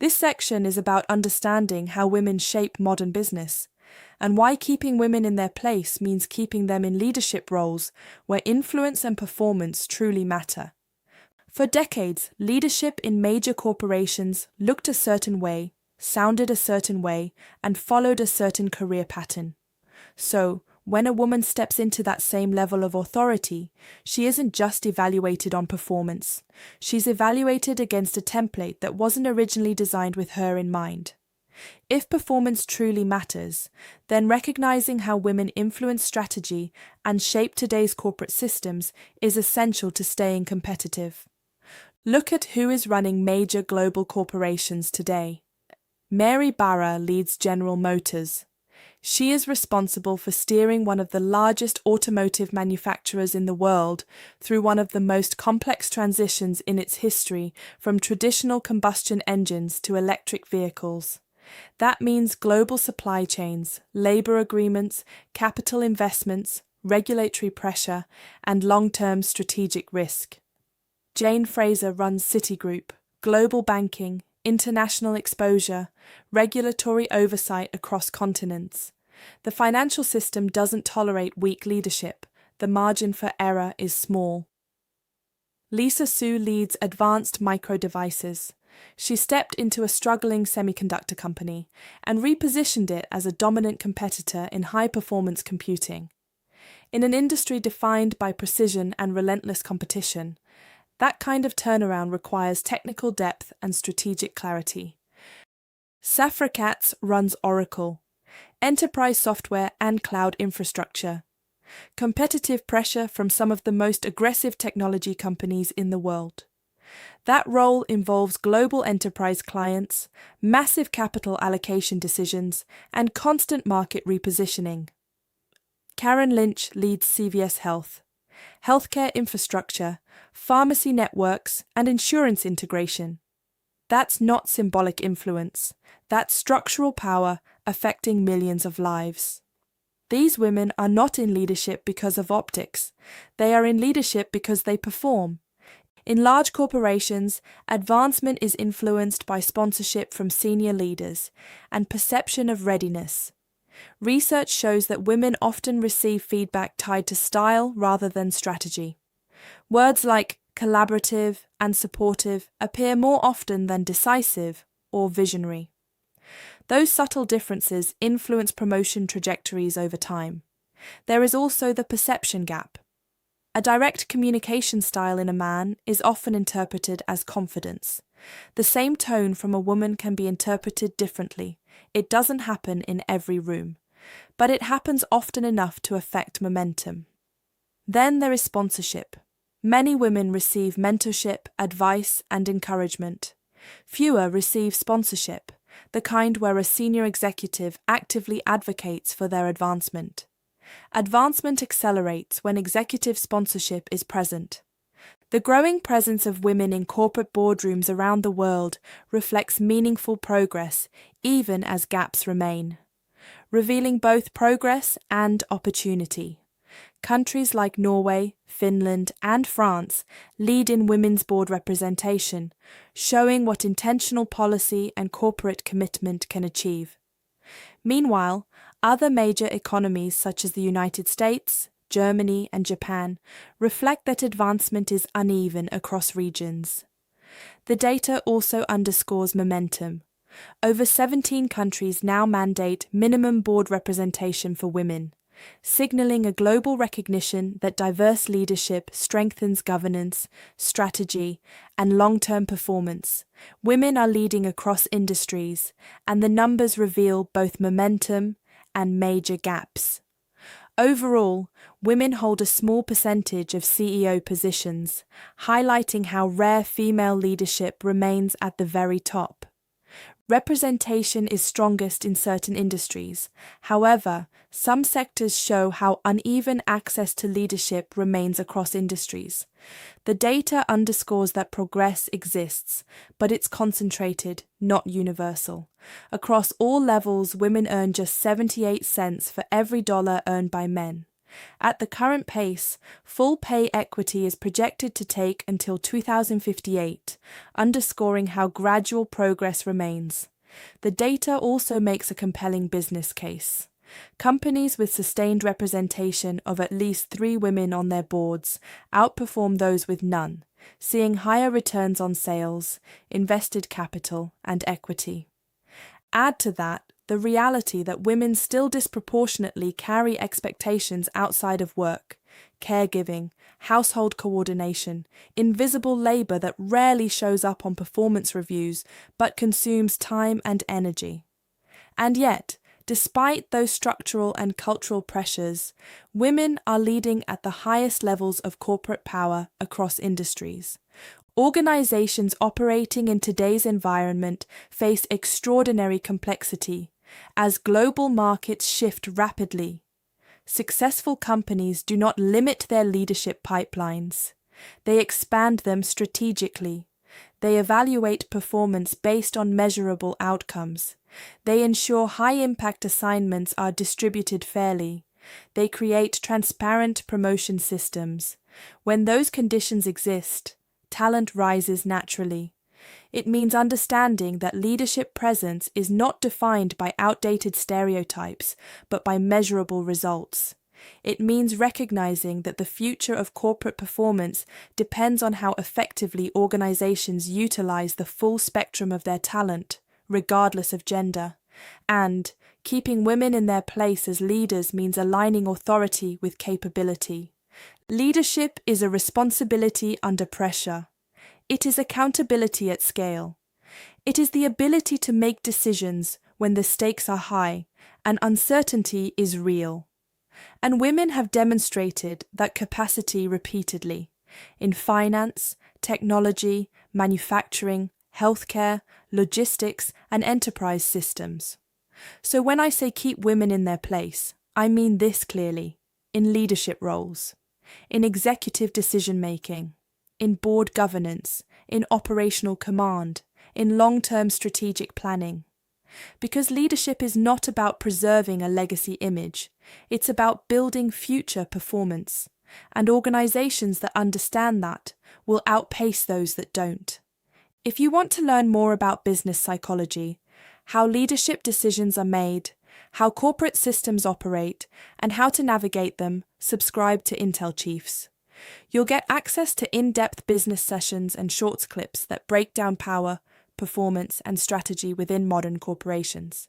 This section is about understanding how women shape modern business, and why keeping women in their place means keeping them in leadership roles where influence and performance truly matter. For decades, leadership in major corporations looked a certain way, sounded a certain way, and followed a certain career pattern. So, when a woman steps into that same level of authority, she isn't just evaluated on performance. She's evaluated against a template that wasn't originally designed with her in mind. If performance truly matters, then recognizing how women influence strategy and shape today's corporate systems is essential to staying competitive. Look at who is running major global corporations today. Mary Barra leads General Motors. She is responsible for steering one of the largest automotive manufacturers in the world through one of the most complex transitions in its history from traditional combustion engines to electric vehicles. That means global supply chains, labor agreements, capital investments, regulatory pressure, and long-term strategic risk. Jane Fraser runs Citigroup, global banking, international exposure, regulatory oversight across continents. The financial system doesn't tolerate weak leadership. The margin for error is small. Lisa Su leads Advanced Micro Devices. She stepped into a struggling semiconductor company and repositioned it as a dominant competitor in high-performance computing. In an industry defined by precision and relentless competition, that kind of turnaround requires technical depth and strategic clarity. Safra Katz runs Oracle, enterprise software and cloud infrastructure. Competitive pressure from some of the most aggressive technology companies in the world. That role involves global enterprise clients, massive capital allocation decisions, and constant market repositioning. Karen Lynch leads CVS Health. Healthcare infrastructure, pharmacy networks, and insurance integration. That's not symbolic influence. That's structural power affecting millions of lives. These women are not in leadership because of optics. They are in leadership because they perform. In large corporations, advancement is influenced by sponsorship from senior leaders and perception of readiness. Research shows that women often receive feedback tied to style rather than strategy. Words like collaborative and supportive appear more often than decisive or visionary. Those subtle differences influence promotion trajectories over time. There is also the perception gap. A direct communication style in a man is often interpreted as confidence. The same tone from a woman can be interpreted differently. It doesn't happen in every room, but it happens often enough to affect momentum. Then there is sponsorship. Many women receive mentorship, advice, and encouragement. Fewer receive sponsorship, the kind where a senior executive actively advocates for their advancement. Advancement accelerates when executive sponsorship is present. The growing presence of women in corporate boardrooms around the world reflects meaningful progress, even as gaps remain, revealing both progress and opportunity. Countries like Norway, Finland, and France lead in women's board representation, showing what intentional policy and corporate commitment can achieve. Meanwhile, other major economies such as the United States, Germany, and Japan reflect that advancement is uneven across regions. The data also underscores momentum. Over 17 countries now mandate minimum board representation for women, signaling a global recognition that diverse leadership strengthens governance, strategy, and long-term performance. Women are leading across industries, and the numbers reveal both momentum and major gaps. Overall, women hold a small percentage of CEO positions, highlighting how rare female leadership remains at the very top. Representation is strongest in certain industries. However, some sectors show how uneven access to leadership remains across industries. The data underscores that progress exists, but it's concentrated, not universal. Across all levels, women earn just 78 cents for every dollar earned by men. At the current pace, full pay equity is projected to take until 2058, underscoring how gradual progress remains. The data also makes a compelling business case. Companies with sustained representation of at least 3 women on their boards outperform those with none, seeing higher returns on sales, invested capital, and equity. Add to that the reality that women still disproportionately carry expectations outside of work, caregiving, household coordination, invisible labor that rarely shows up on performance reviews but consumes time and energy. And yet, despite those structural and cultural pressures, women are leading at the highest levels of corporate power across industries. Organizations operating in today's environment face extraordinary complexity as global markets shift rapidly. Successful companies do not limit their leadership pipelines. They expand them strategically. They evaluate performance based on measurable outcomes. They ensure high-impact assignments are distributed fairly. They create transparent promotion systems. When those conditions exist, talent rises naturally. It means understanding that leadership presence is not defined by outdated stereotypes, but by measurable results. It means recognizing that the future of corporate performance depends on how effectively organizations utilize the full spectrum of their talent, regardless of gender. And keeping women in their place as leaders means aligning authority with capability. Leadership is a responsibility under pressure. It is accountability at scale. It is the ability to make decisions when the stakes are high and uncertainty is real. And women have demonstrated that capacity repeatedly in finance, technology, manufacturing, healthcare, logistics, and enterprise systems. So when I say keep women in their place, I mean this clearly: in leadership roles, in executive decision-making, in board governance, in operational command, in long-term strategic planning. Because leadership is not about preserving a legacy image, it's about building future performance, and organizations that understand that will outpace those that don't. If you want to learn more about business psychology, how leadership decisions are made, how corporate systems operate, and how to navigate them, subscribe to IntelChiefs. You'll get access to in-depth business sessions and shorts clips that break down power, performance, and strategy within modern corporations.